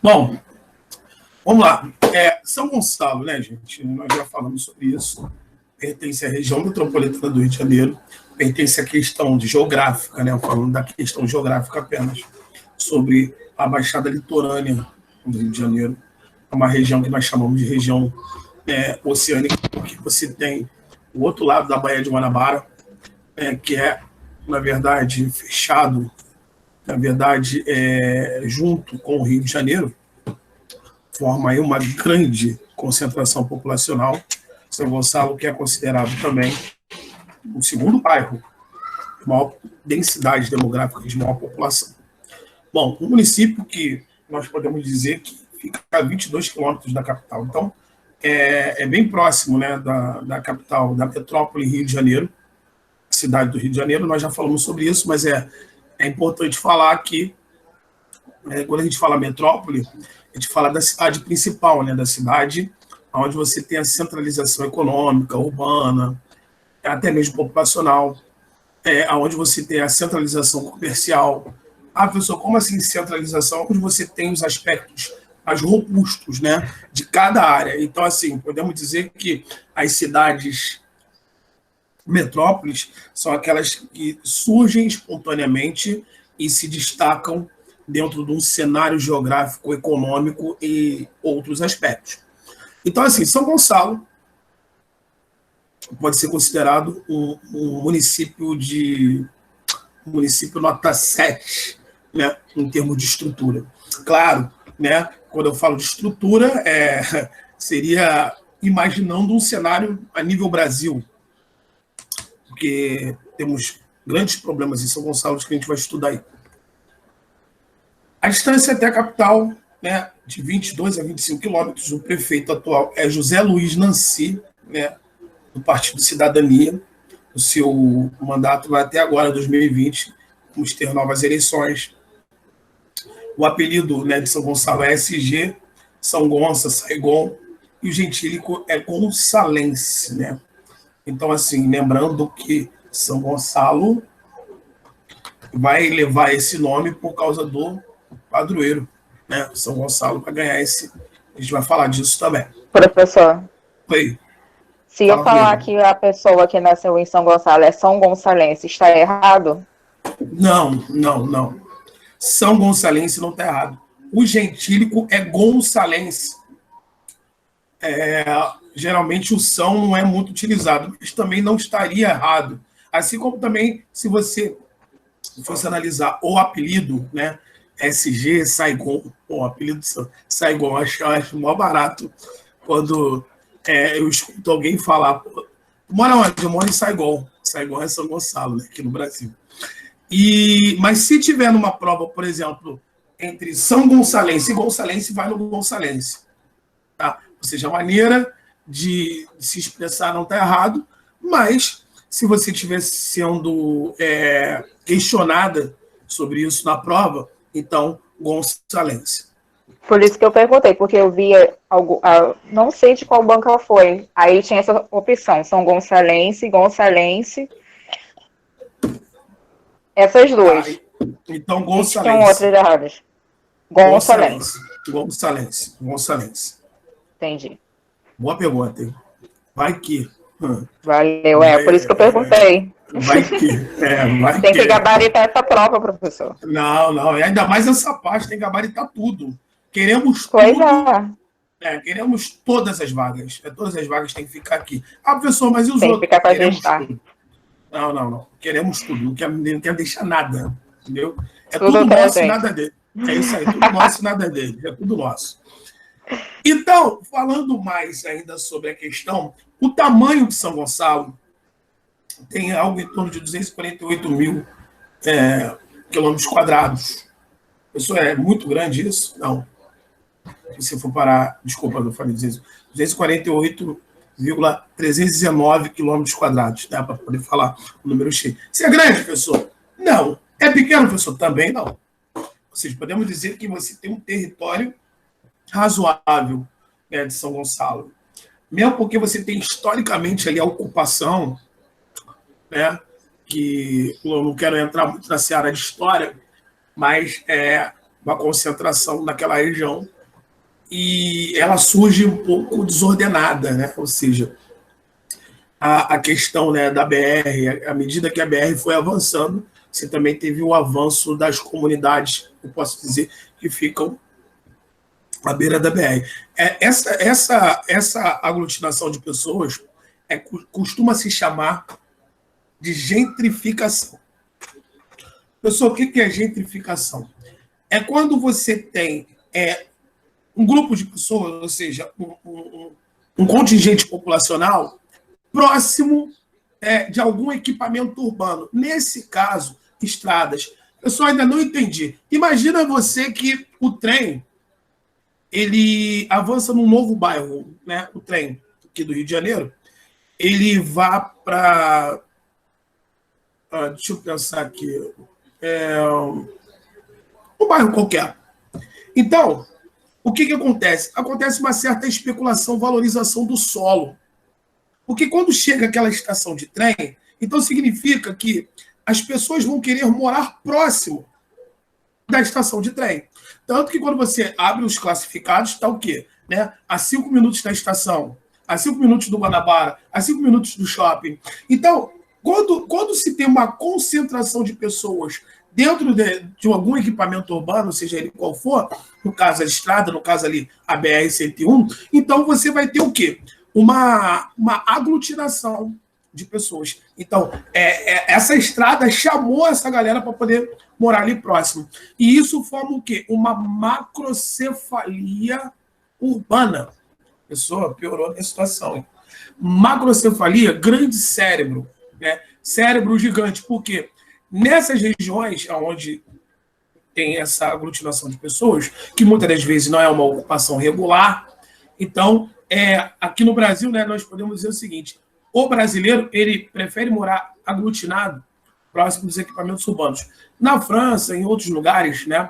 Bom, vamos lá. São Gonçalo, né, gente? Nós já falamos sobre isso. Pertence à região metropolitana do Rio de Janeiro. Pertence à questão de geográfica, né? Falando da questão geográfica apenas, sobre a Baixada Litorânea do Rio de Janeiro. É uma região que nós chamamos de região oceânica, porque você tem o outro lado da Baía de Guanabara, que é, na verdade, fechado, na verdade, junto com o Rio de Janeiro, forma aí uma grande concentração populacional. São Gonçalo, que é considerado também o segundo bairro de maior densidade demográfica, de maior população. Bom, um município que nós podemos dizer que fica a 22 quilômetros da capital. Então, é bem próximo, né, da capital, da metrópole Rio de Janeiro, cidade do Rio de Janeiro. Nós já falamos sobre isso, mas é importante falar que, quando a gente fala metrópole, a gente fala da cidade principal, né, da cidade onde você tem a centralização econômica, urbana, até mesmo populacional, onde você tem a centralização comercial. Professor, como assim centralização? Onde você tem os aspectos mais robustos, né, de cada área. Então, assim, podemos dizer que as cidades metrópoles são aquelas que surgem espontaneamente e se destacam dentro de um cenário geográfico, econômico e outros aspectos. Então, assim, São Gonçalo pode ser considerado um município nota 7, né, em termos de estrutura. Claro, né, quando eu falo de estrutura, seria imaginando um cenário a nível Brasil, porque temos grandes problemas em São Gonçalo que a gente vai estudar aí. A distância até a capital, né, de 22 a 25 quilômetros, o prefeito atual é José Luiz Nancy, né, do Partido Cidadania. O seu mandato vai até agora, 2020, vamos ter novas eleições. O apelido, né, de São Gonçalo é SG, São Gonça, Saigon, e o gentílico é gonçalense, né? Então, assim, lembrando que São Gonçalo vai levar esse nome por causa do padroeiro, né? São Gonçalo vai ganhar esse. A gente vai falar disso também. Professor. Oi. Se eu falar que a pessoa que nasceu em São Gonçalo é São Gonçalense, está errado? Não. São Gonçalense não está errado. O gentílico é gonçalense. Geralmente o São não é muito utilizado, mas também não estaria errado. Assim como também, se você fosse analisar o apelido, né, SG, Saigon, o apelido Saigon, acho mó barato quando eu escuto alguém falar, mora onde? Eu moro em Saigon. Saigon é São Gonçalo, né, aqui no Brasil. Mas se tiver numa prova, por exemplo, entre São Gonçalense e Gonçalense, vai no Gonçalense. Tá? Ou seja, a maneira de se expressar não está errado, mas se você estiver sendo questionada sobre isso na prova, então Gonçalense. Por isso que eu perguntei, porque eu via algo, não sei de qual banca foi, aí tinha essa opção, São Gonçalense, Gonçalense, essas duas. Então Gonçalense. Tinham outras erradas. Gonçalense. Entendi. Boa pergunta, hein? Vai que. Valeu, por isso que eu perguntei. Vai que. Tem que gabaritar essa prova, professor. Não, ainda mais essa parte, tem que gabaritar tudo. Queremos pois tudo. Queremos todas as vagas. Todas as vagas têm que ficar aqui. Professor, mas e os tem outros? Tem que ficar para gestar. Não. Queremos tudo. Não quero deixar nada. Entendeu? Tudo tudo nosso e nada dele. É isso aí, tudo nosso e nada dele. É tudo nosso. Então, falando mais ainda sobre a questão, o tamanho de São Gonçalo tem algo em torno de 248 mil quilômetros quadrados. Isso é muito grande isso? Não. Se for parar, desculpa, eu falei 248,319 quilômetros quadrados, né, para poder falar o número cheio. Isso é grande, professor? Não. É pequeno, professor? Também não. Ou seja, podemos dizer que você tem um território razoável, né, de São Gonçalo. Mesmo porque você tem historicamente ali a ocupação, né, que eu não quero entrar muito na seara de história, mas é uma concentração naquela região e ela surge um pouco desordenada, né? Ou seja, a questão, né, da BR, à medida que a BR foi avançando, você também teve o avanço das comunidades, eu posso dizer, que ficam à beira da BR. Essa aglutinação de pessoas costuma se chamar de gentrificação. Pessoal, o que é gentrificação? É quando você tem um grupo de pessoas, ou seja, um contingente populacional próximo de algum equipamento urbano. Nesse caso, estradas. Pessoal, ainda não entendi. Imagina você que o trem ele avança num novo bairro, né? O trem aqui do Rio de Janeiro, ele vá para... deixa eu pensar aqui. Um bairro qualquer. Então, o que acontece? Acontece uma certa especulação, valorização do solo. Porque quando chega aquela estação de trem, então significa que as pessoas vão querer morar próximo da estação de trem. Tanto que quando você abre os classificados, está o quê? Né? A 5 minutos da estação, a 5 minutos do Guanabara, a 5 minutos do shopping. Então, quando se tem uma concentração de pessoas dentro de algum equipamento urbano, seja ele qual for, no caso a estrada, no caso ali a BR-101, então você vai ter o quê? Uma aglutinação de pessoas. Então, essa estrada chamou essa galera para poder morar ali próximo. E isso forma o quê? Uma macrocefalia urbana. A pessoa piorou a situação. Hein? Macrocefalia, grande cérebro. Né? Cérebro gigante. Por quê? Nessas regiões onde tem essa aglutinação de pessoas, que muitas das vezes não é uma ocupação regular, então, aqui no Brasil, né, nós podemos dizer o seguinte: o brasileiro ele prefere morar aglutinado próximo dos equipamentos urbanos. Na França, em outros lugares, né,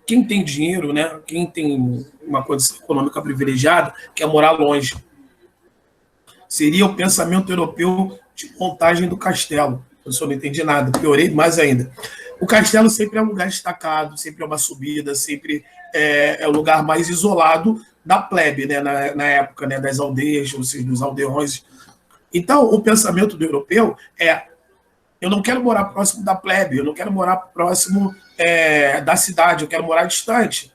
quem tem dinheiro, né, quem tem uma condição econômica privilegiada, quer morar longe. Seria o pensamento europeu de montagem do castelo. Eu só não entendi nada, piorei mais ainda. O castelo sempre é um lugar destacado, sempre é uma subida, sempre é o lugar mais isolado da plebe, né, na época, né, das aldeias, ou seja, dos aldeões. Então, o pensamento do europeu eu não quero morar próximo da plebe, eu não quero morar próximo da cidade, eu quero morar distante.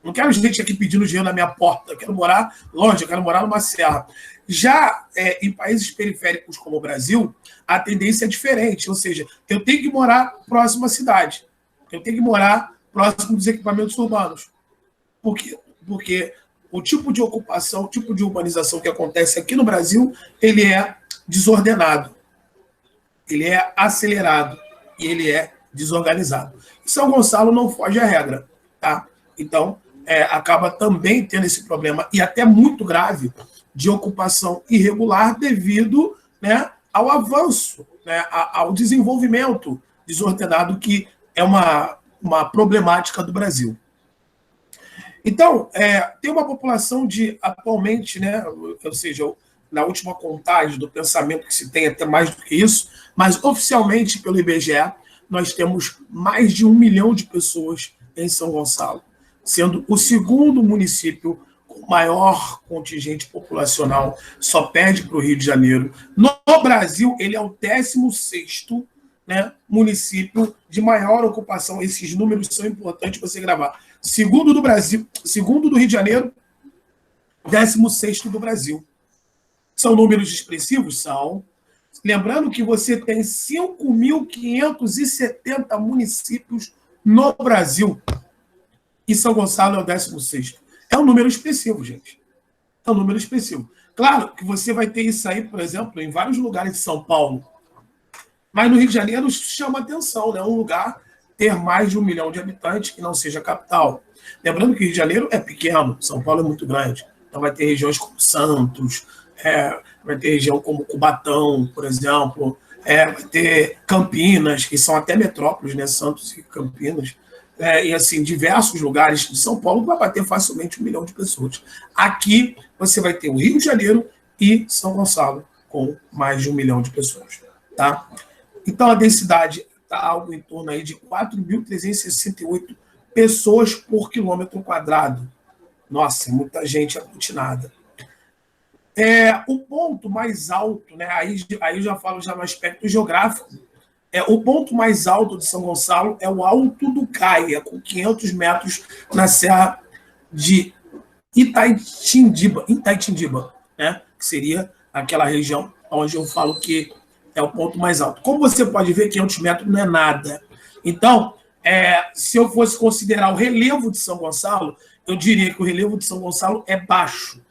Não quero gente aqui pedindo dinheiro na minha porta, eu quero morar longe, eu quero morar numa serra. Já em países periféricos como o Brasil, a tendência é diferente, ou seja, eu tenho que morar próximo à cidade, eu tenho que morar próximo dos equipamentos urbanos. Porque o tipo de ocupação, o tipo de urbanização que acontece aqui no Brasil, ele é desordenado, ele é acelerado e ele é desorganizado. São Gonçalo não foge à regra, tá? Então, acaba também tendo esse problema, e até muito grave, de ocupação irregular devido, né, ao avanço, né, ao desenvolvimento desordenado, que é uma problemática do Brasil. Então, tem uma população atualmente, né, ou seja, na última contagem do pensamento que se tem até mais do que isso, mas oficialmente pelo IBGE, nós temos mais de 1 milhão de pessoas em São Gonçalo, sendo o segundo município com maior contingente populacional, só perde para o Rio de Janeiro. No Brasil, ele é o 16º, né, município de maior ocupação. Esses números são importantes para você gravar. Segundo do Brasil, segundo do Rio de Janeiro, 16º do Brasil. São números expressivos? São. Lembrando que você tem 5.570 municípios no Brasil. E São Gonçalo é o 16º. É um número expressivo, gente. É um número expressivo. Claro que você vai ter isso aí, por exemplo, em vários lugares de São Paulo. Mas no Rio de Janeiro chama atenção, né? Um lugar ter mais de 1 milhão de habitantes que não seja capital. Lembrando que o Rio de Janeiro é pequeno, São Paulo é muito grande. Então vai ter regiões como Santos, vai ter região como Cubatão, por exemplo, vai ter Campinas, que são até metrópoles, né? Santos e Campinas. E assim, diversos lugares de São Paulo vai bater facilmente 1 milhão de pessoas. Aqui você vai ter o Rio de Janeiro e São Gonçalo com mais de 1 milhão de pessoas. Tá? Então a densidade está algo em torno aí de 4.368 pessoas por quilômetro quadrado. Nossa, muita gente aglutinada. O ponto mais alto, né, aí eu já falo já no aspecto geográfico, o ponto mais alto de São Gonçalo é o Alto do Gaia, com 500 metros na Serra de Itaitindiba, né, que seria aquela região onde eu falo que é o ponto mais alto. Como você pode ver, 500 metros não é nada. Então, se eu fosse considerar o relevo de São Gonçalo, eu diria que o relevo de São Gonçalo é baixo.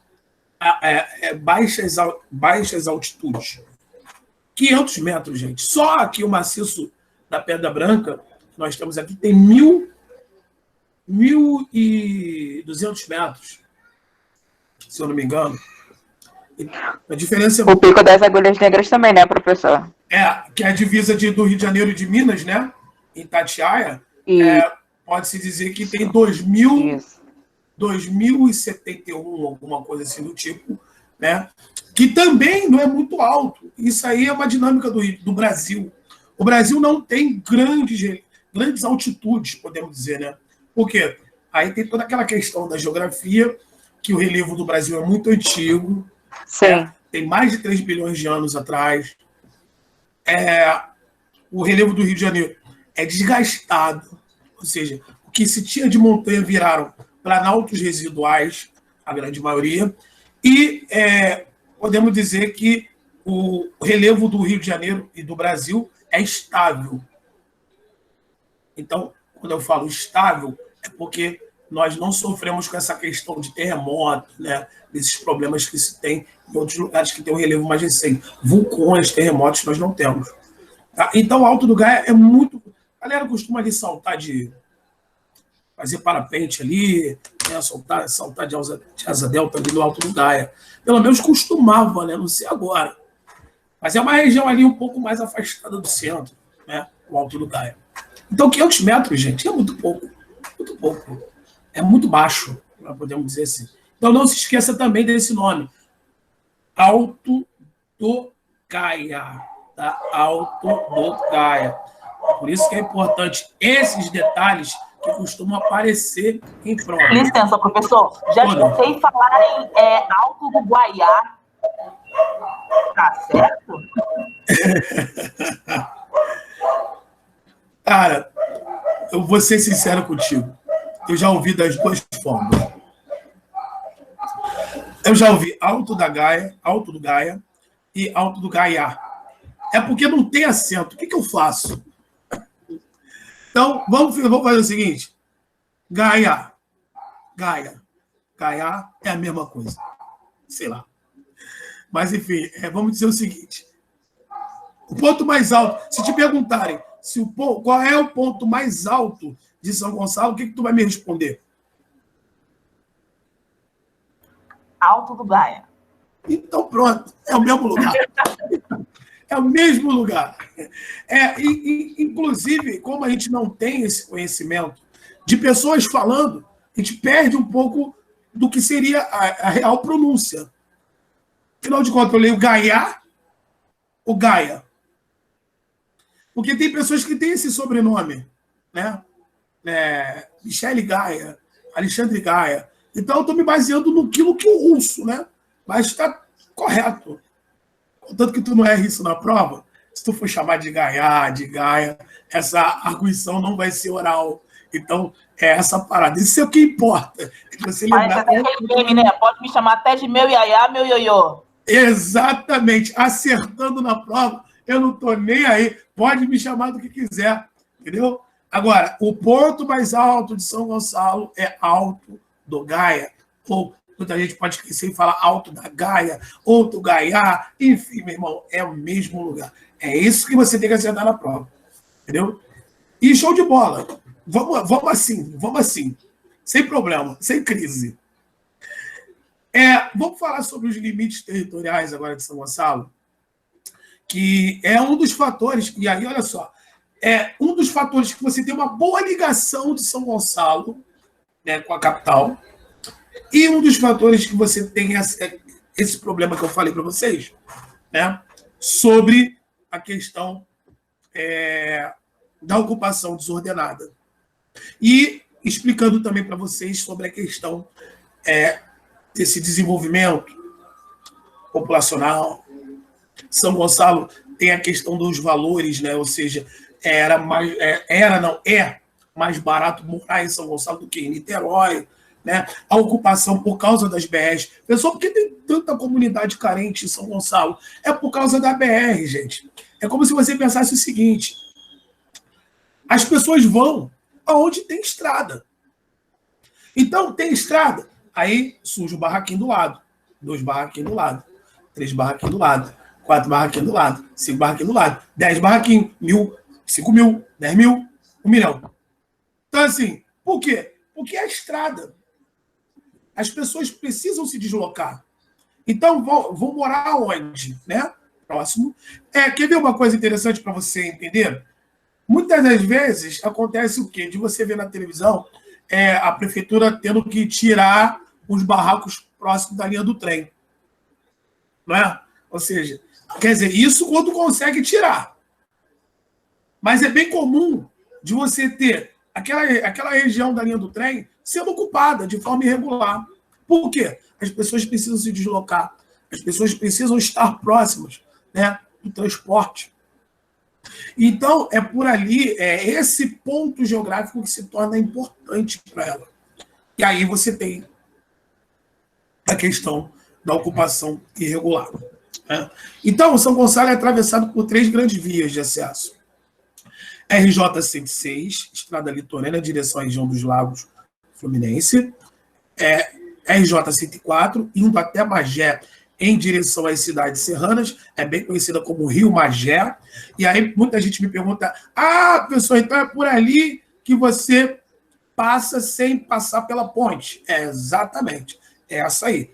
Baixas altitudes. 500 metros, gente. Só aqui o maciço da Pedra Branca, que nós temos aqui, tem 1.200 metros, se eu não me engano. A diferença O Pico das Agulhas Negras também, né, professor? que é a divisa do Rio de Janeiro e de Minas, né? Em Itatiaia, pode-se dizer que tem 2.071, alguma coisa assim do tipo, né? Que também não é muito alto. Isso aí é uma dinâmica do Brasil. O Brasil não tem grandes altitudes, podemos dizer, né? Por quê? Aí tem toda aquela questão da geografia, que o relevo do Brasil é muito antigo. Sim. Tem mais de 3 bilhões de anos atrás. O relevo do Rio de Janeiro é desgastado, ou seja, o que se tinha de montanha viraram planaltos residuais, a grande maioria, e podemos dizer que o relevo do Rio de Janeiro e do Brasil é estável. Então, quando eu falo estável, é porque nós não sofremos com essa questão de terremoto, né? Desses problemas que se tem em outros lugares que tem um relevo mais recente. Vulcões, terremotos, nós não temos. Tá? Então, o Alto do Gaia é muito... A galera costuma ali saltar fazer parapente ali, né? saltar de asa delta ali no Alto do Gaia. Pelo menos costumava, né? Não sei agora. Mas é uma região ali um pouco mais afastada do centro, né? O Alto do Gaia. Então, 500 metros, gente, é muito pouco. Muito pouco. É muito baixo, podemos dizer assim. Então, não se esqueça também desse nome. Alto do Gaia. Tá? Alto do Gaia. Por isso que é importante esses detalhes que costumam aparecer em prova. Licença, professor. Já escutei falar em Alto do Guaiá. Tá certo? Cara, eu vou ser sincero contigo. Eu já ouvi das duas formas. Eu já ouvi Alto do Gaia e Alto do Gaiá. É porque não tem acento. O que eu faço? Então, vamos fazer o seguinte. Gaia. Gaia é a mesma coisa. Sei lá. Mas, enfim, vamos dizer o seguinte. O ponto mais alto, se te perguntarem qual é o ponto mais alto de São Gonçalo, o que tu vai me responder? Alto do Gaia. Então, pronto. É o mesmo lugar. É o mesmo lugar. Inclusive, como a gente não tem esse conhecimento de pessoas falando, a gente perde um pouco do que seria a real pronúncia. Afinal de contas, eu leio Gaia ou Gaia. Porque tem pessoas que têm esse sobrenome, né? Michele Gaia, Alexandre Gaia. Então, eu estou me baseando no que eu ouço, né? Mas está correto. Contanto que tu não erre isso na prova, se tu for chamar de Gaia, essa arguição não vai ser oral. Então, é essa parada. Isso é o que importa. Você lembrar... Mas aquele meme, né? Pode me chamar até de meu iaiá, meu ioiô. Exatamente. Acertando na prova, eu não estou nem aí. Pode me chamar do que quiser. Entendeu? Agora, o ponto mais alto de São Gonçalo é Alto do Gaia. Ou muita gente pode esquecer e falar Alto da Gaia, ou do Gaiá. Enfim, meu irmão, é o mesmo lugar. É isso que você tem que acertar na prova. Entendeu? E show de bola. Vamos assim. Sem problema, sem crise. Vamos falar sobre os limites territoriais agora de São Gonçalo, que é um dos fatores, e aí, olha só, é um dos fatores que você tem uma boa ligação de São Gonçalo, né, com a capital, e um dos fatores que você tem esse problema que eu falei para vocês, né, sobre a questão da ocupação desordenada. E explicando também para vocês sobre a questão desse desenvolvimento populacional. São Gonçalo tem a questão dos valores, né? Ou seja, é mais barato morar em São Gonçalo do que em Niterói, né? A ocupação por causa das BRs. Pessoal, por que tem tanta comunidade carente em São Gonçalo? É por causa da BR, gente. É como se você pensasse o seguinte: as pessoas vão aonde tem estrada. Então, tem estrada, aí surge o barraquinho do lado, 2 barraquinhos do lado, 3 barraquinhos do lado, 4 barraquinhos do lado, 5 barraquinhos do lado, 10 barraquinhos, 1.000, 5.000, 10.000, 1 milhão. Então, assim, por quê? Porque é a estrada. As pessoas precisam se deslocar. Então, vão morar onde? Né? Próximo. Quer ver uma coisa interessante para você entender? Muitas das vezes acontece o quê? De você ver na televisão a prefeitura tendo que tirar os barracos próximos da linha do trem. Não é? Ou seja, quer dizer, isso quando consegue tirar. Mas é bem comum de você ter aquela região da linha do trem sendo ocupada de forma irregular. Por quê? As pessoas precisam se deslocar. As pessoas precisam estar próximas, né, do transporte. Então, é por ali, esse ponto geográfico que se torna importante para ela. E aí você tem a questão da ocupação irregular. Né? Então, São Gonçalo é atravessado por 3 grandes vias de acesso. RJ 106, Estrada Litorânea, direção à região dos Lagos Fluminense. RJ 104, indo até Magé, em direção às cidades serranas, é bem conhecida como Rio Magé. E aí muita gente me pergunta: professor, então é por ali que você passa sem passar pela ponte? Exatamente, é essa aí.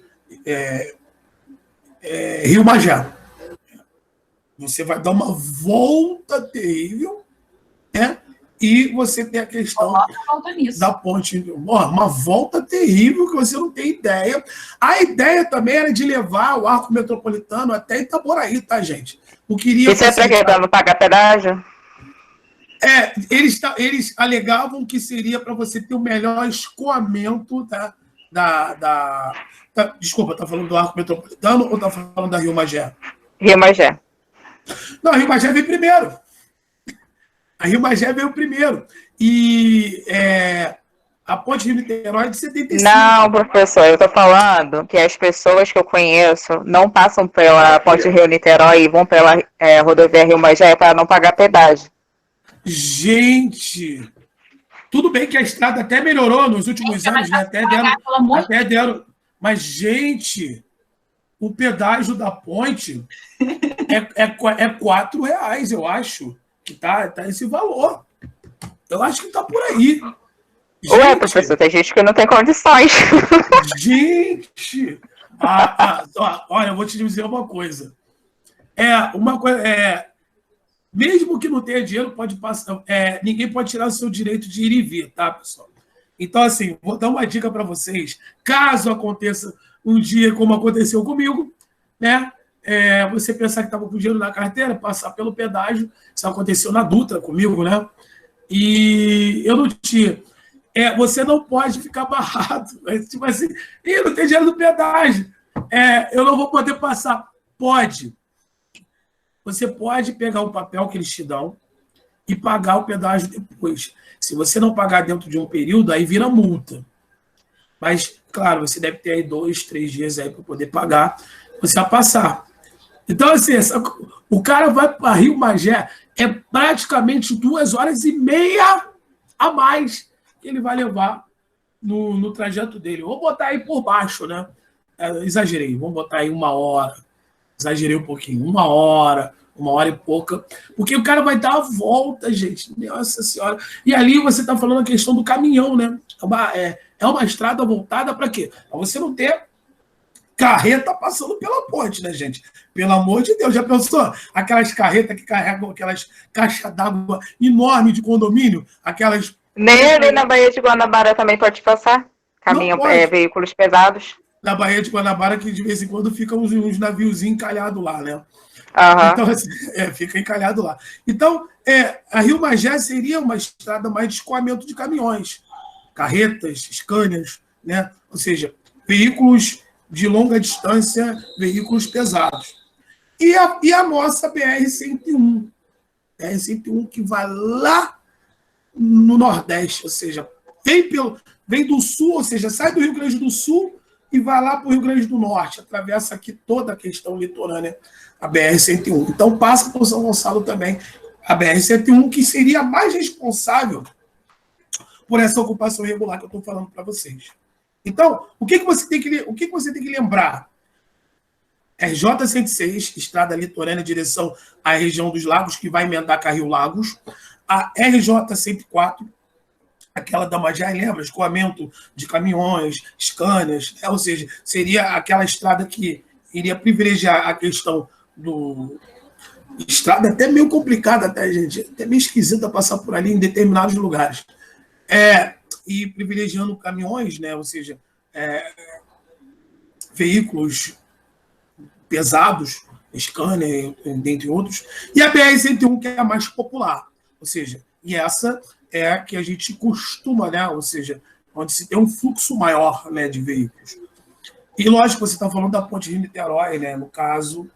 Rio Magé. Você vai dar uma volta terrível, né? E você tem a questão da ponte. Uma volta terrível que você não tem ideia. A ideia também era de levar o arco metropolitano até Itaboraí, tá, gente? Isso é para quê? Para não pagar pedágio? Eles alegavam que seria para você ter o melhor escoamento Desculpa, tá falando do arco metropolitano ou tá falando da Rio Magé? Rio Magé. Não, a Rio Magé veio primeiro. A Rio Magé veio primeiro. E a ponte Rio-Niterói é de 75. Não, professor, eu estou falando que as pessoas que eu conheço não passam pela ponte Rio-Niterói e vão pela rodovia Rio Magé para não pagar pedágio. Gente, tudo bem que a estrada até melhorou nos últimos anos, né? Até deram. Mas, gente, o pedágio da ponte é R$4, eu acho. Que tá esse valor. Eu acho que tá por aí. Ué, professor, tem gente que não tem condições. Gente! Olha, eu vou te dizer uma coisa. Mesmo que não tenha dinheiro, pode passar. Ninguém pode tirar o seu direito de ir e vir, tá, pessoal? Então, assim, vou dar uma dica para vocês. Caso aconteça um dia como aconteceu comigo, né? Você pensar que estava com dinheiro na carteira, passar pelo pedágio. Isso aconteceu na Dutra comigo, né? E eu não tinha. Você não pode ficar barrado. Tipo assim, não tem dinheiro no pedágio. Eu não vou poder passar. Pode. Você pode pegar um papel que eles te dão e pagar o pedágio depois. Se você não pagar dentro de um período, aí vira multa. Mas, claro, você deve ter aí 2, 3 dias aí para poder pagar. Você vai passar. Então, assim, o cara vai para Rio Magé, é praticamente 2h30 a mais que ele vai levar no trajeto dele. Vou botar aí por baixo, né? Exagerei, vamos botar aí 1 hora. Exagerei um pouquinho, 1 hora, 1h e pouca. Porque o cara vai dar a volta, gente. Nossa Senhora. E ali você está falando a questão do caminhão, né? É uma estrada voltada para quê? Para você não ter carreta passando pela ponte, né, gente? Pelo amor de Deus, já pensou? Aquelas carretas que carregam aquelas caixas d'água enormes de condomínio, aquelas... Nem ali na Baía de Guanabara também pode passar? Caminhão, veículos pesados? Na Baía de Guanabara, que de vez em quando ficam uns naviozinhos encalhados lá, né? Então, assim, fica encalhado lá. Então, a Rio Magé seria uma estrada mais de escoamento de caminhões, carretas, scanners, né? Ou seja, veículos de longa distância, veículos pesados. E a nossa BR-101. BR-101 que vai lá no Nordeste, ou seja, vem do Sul, ou seja, sai do Rio Grande do Sul e vai lá para o Rio Grande do Norte, atravessa aqui toda a questão litorânea, a BR-101. Então, passa por São Gonçalo também a BR-101, que seria mais responsável por essa ocupação irregular que eu estou falando para vocês. Então, o que você tem que lembrar? RJ-106, estrada litorânea, direção à região dos lagos, que vai emendar com a Rio Lagos. A RJ-104, aquela da Magé, lembra? Escoamento de caminhões, scanners, ou seja, seria aquela estrada que iria privilegiar a questão do... Estrada até meio complicada, até, gente, até meio esquisita passar por ali em determinados lugares. E privilegiando caminhões, né? Ou seja, veículos pesados, scanner, dentre outros, e a BR-101, que é a mais popular, ou seja, e essa é a que a gente costuma, né? Ou seja, onde se tem um fluxo maior, né, de veículos. E lógico, você está falando da ponte Rio-Niterói, né, no caso,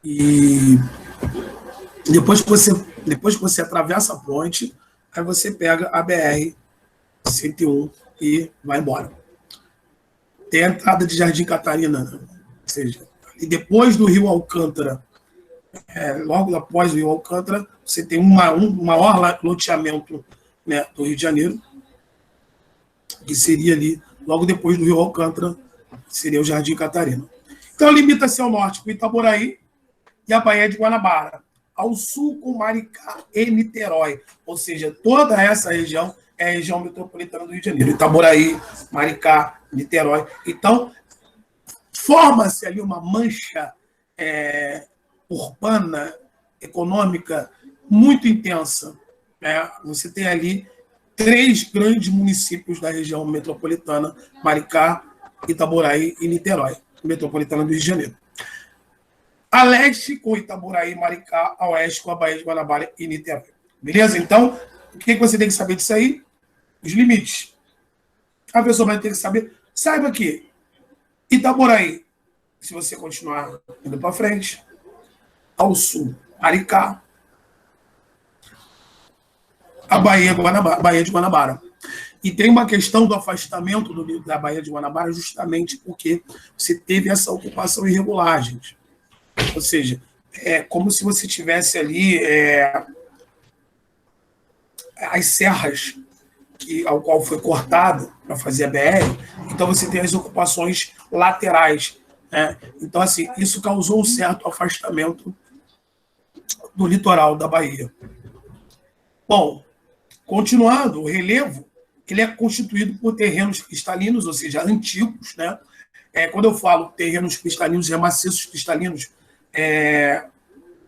e depois que você atravessa a ponte, aí você pega a BR-101 e vai embora. Tem a entrada de Jardim Catarina, né? Ou seja, e depois do Rio Alcântara, logo após o Rio Alcântara, você tem um maior loteamento, né, do Rio de Janeiro, que seria ali, logo depois do Rio Alcântara, seria o Jardim Catarina. Então, limita-se ao norte com Itaboraí e a Baía de Guanabara, ao sul com Maricá e Niterói, ou seja, toda essa região é a região metropolitana do Rio de Janeiro, Itaboraí, Maricá, Niterói. Então, forma-se ali uma mancha urbana, econômica, muito intensa. Você tem ali 3 grandes municípios da região metropolitana, Maricá, Itaboraí e Niterói, metropolitana do Rio de Janeiro. A leste com Itaboraí e Maricá, a oeste com a Baía de Guanabara e Niterói. Beleza? Então, o que você tem que saber disso aí? Os limites. A pessoa vai ter que saber. Saiba que Itaboraí, se você continuar indo para frente, ao sul, Maricá, a Baía de Guanabara. E tem uma questão do afastamento da Baía de Guanabara justamente porque você teve essa ocupação irregular, gente. Ou seja, é como se você tivesse ali as serras ao qual foi cortada para fazer a BR, então você tem as ocupações laterais. Né? Então, assim, isso causou um certo afastamento do litoral da Bahia. Bom, continuando, o relevo ele é constituído por terrenos cristalinos, ou seja, antigos. Né? Quando eu falo terrenos cristalinos e maciços cristalinos, é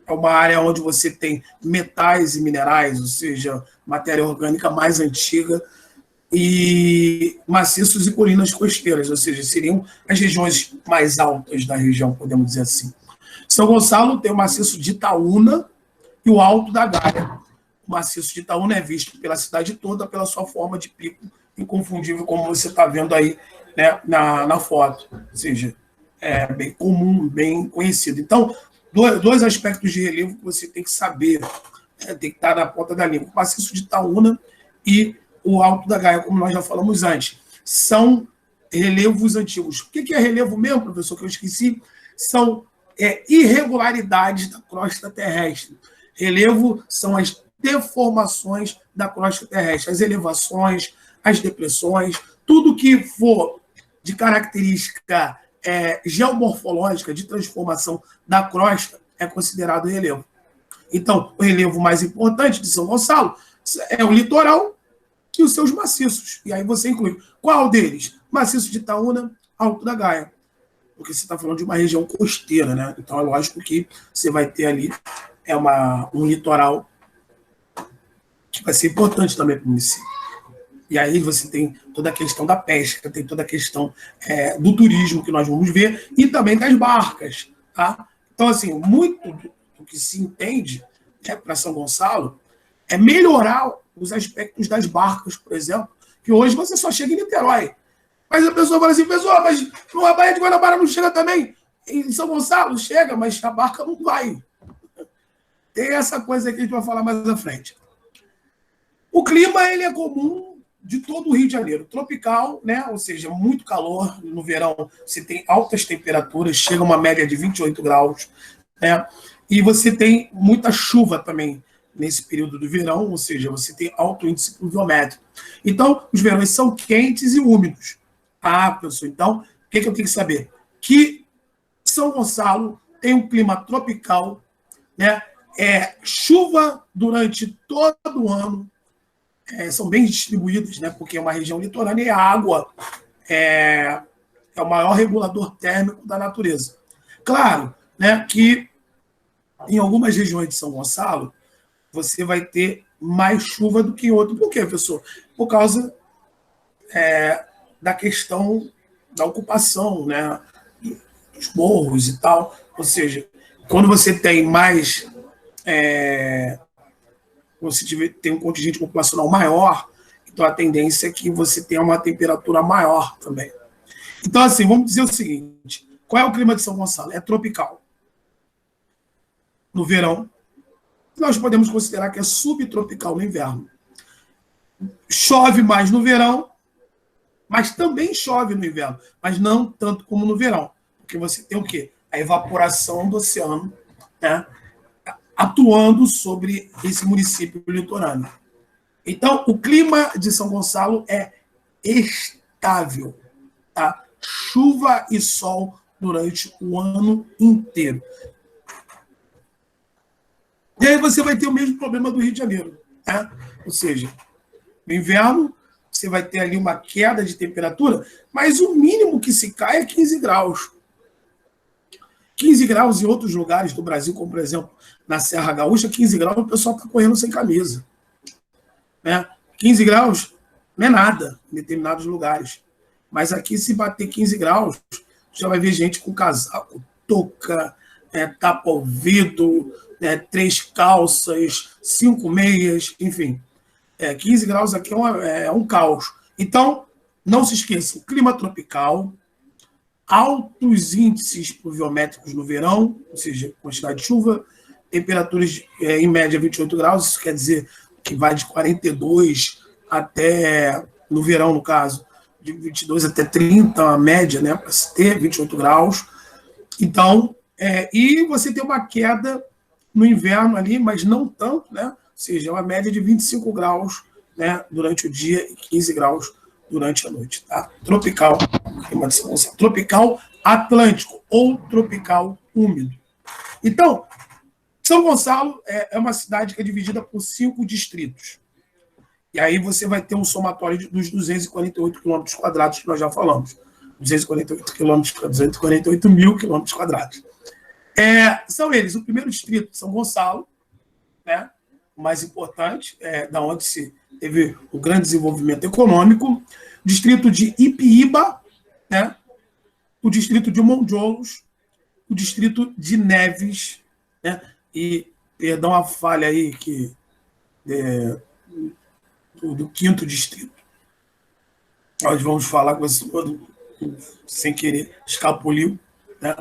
uma área onde você tem metais e minerais, ou seja, matéria orgânica mais antiga, e maciços e colinas costeiras, ou seja, seriam as regiões mais altas da região, podemos dizer assim. São Gonçalo tem o maciço de Itaúna e o Alto da Gaia. O maciço de Itaúna é visto pela cidade toda pela sua forma de pico inconfundível, como você está vendo aí, né, na foto. Ou seja, é bem comum, bem conhecido. Então, dois aspectos de relevo que você tem que saber, tem que estar na ponta da língua. O maciço de Itaúna e o Alto da Gaia, como nós já falamos antes, são relevos antigos. O que é relevo mesmo, professor, que eu esqueci? São irregularidades da crosta terrestre. Relevo são as deformações da crosta terrestre, as elevações, as depressões, tudo que for de característica geomorfológica, de transformação da crosta, é considerado relevo. Então, o relevo mais importante de São Gonçalo é o litoral e os seus maciços. E aí você inclui qual deles? Maciço de Itaúna, Alto da Gaia. Porque você está falando de uma região costeira, né? Então é lógico que você vai ter ali um litoral que vai ser importante também para o município. E aí você tem toda a questão da pesca, tem toda a questão do turismo que nós vamos ver, e também das barcas. Tá? Então, assim, muito do o que se entende, né, para São Gonçalo é melhorar os aspectos das barcas, por exemplo, que hoje você só chega em Niterói. Mas a pessoa fala assim, pessoal, mas a Baía de Guanabara não chega também? Em São Gonçalo chega, mas a barca não vai. Tem essa coisa que a gente vai falar mais à frente. O clima ele é comum de todo o Rio de Janeiro. Tropical, né? Ou seja, muito calor. No verão você tem altas temperaturas, chega a uma média de 28 graus. Né? E você tem muita chuva também nesse período do verão, ou seja, você tem alto índice pluviométrico. Então, os verões são quentes e úmidos. Ah, professor, então, o que eu tenho que saber? Que São Gonçalo tem um clima tropical, né? Chuva durante todo o ano, são bem distribuídas, né? Porque é uma região litorânea e a água é o maior regulador térmico da natureza. Claro, né, que em algumas regiões de São Gonçalo, você vai ter mais chuva do que em outro. Por quê, professor? Por causa da questão da ocupação, né, dos morros e tal. Ou seja, quando você tem mais... você tem um contingente populacional maior, então a tendência é que você tenha uma temperatura maior também. Então, assim, vamos dizer o seguinte, qual é o clima de São Gonçalo? É tropical. No verão, nós podemos considerar que é subtropical no inverno. Chove mais no verão, mas também chove no inverno, mas não tanto como no verão, porque você tem o quê? A evaporação do oceano, né, atuando sobre esse município litorâneo. Então, o clima de São Gonçalo é estável, tá? Chuva e sol durante o ano inteiro. E aí você vai ter o mesmo problema do Rio de Janeiro, né? Ou seja, no inverno você vai ter ali uma queda de temperatura, mas o mínimo que se cai é 15 graus. 15 graus em outros lugares do Brasil, como, por exemplo, na Serra Gaúcha, 15 graus, o pessoal está correndo sem camisa. Né? 15 graus não é nada em determinados lugares. Mas aqui, se bater 15 graus, já vai ver gente com casaco, touca, tapa-ouvido, 3 calças, 5 meias, enfim. 15 graus aqui é um caos. Então, não se esqueça, clima tropical, altos índices pluviométricos no verão, ou seja, quantidade de chuva, temperaturas em média 28 graus, isso quer dizer que vai de 42 até, no verão, no caso, de 22 até 30, a média, né, para se ter 28 graus. Então, e você tem uma queda no inverno ali, mas não tanto, né? Ou seja, uma média de 25 graus, né, durante o dia e 15 graus durante a noite. Tá? Tropical, clima de São Gonçalo. Tropical atlântico ou tropical úmido. Então, São Gonçalo é uma cidade que é dividida por 5 distritos. E aí você vai ter um somatório dos 248 quilômetros quadrados que nós já falamos. 248 mil quilômetros quadrados. São eles, o primeiro distrito, São Gonçalo, né, o mais importante, da onde se teve o grande desenvolvimento econômico, o distrito de Ipiíba, né, o distrito de Monjolos, o distrito de Neves, né, e, perdão a falha aí, do 5º distrito. Nós vamos falar com esse sem querer, escapuliu, né?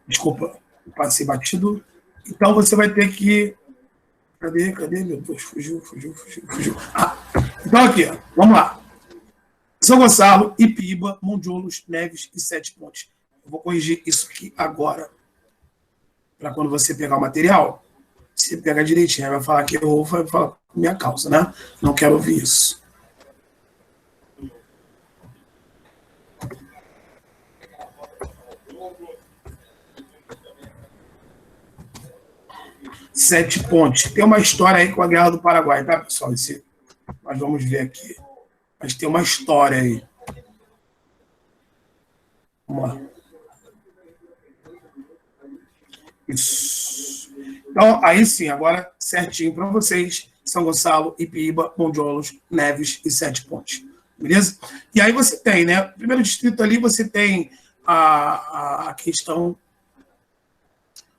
Desculpa, passei batido. Então, você vai ter que... Cadê, meu Deus? Fugiu. Então, aqui, ó, vamos lá. São Gonçalo, Ipiíba, Monjolos, Neves e 7 Pontes. Eu vou corrigir isso aqui agora. Para quando você pegar o material, você pega direitinho. Aí vai falar que eu vou falar por minha causa, né? Não quero ouvir isso. Sete Pontes. Tem uma história aí com a Guerra do Paraguai, tá, pessoal? Nós vamos ver aqui. Mas tem uma história aí. Vamos lá. Isso. Então, aí sim, agora certinho para vocês. São Gonçalo, Ipiíba, Monjolos, Neves e 7 Pontes. Beleza? E aí você tem, né? O primeiro distrito ali, você tem a questão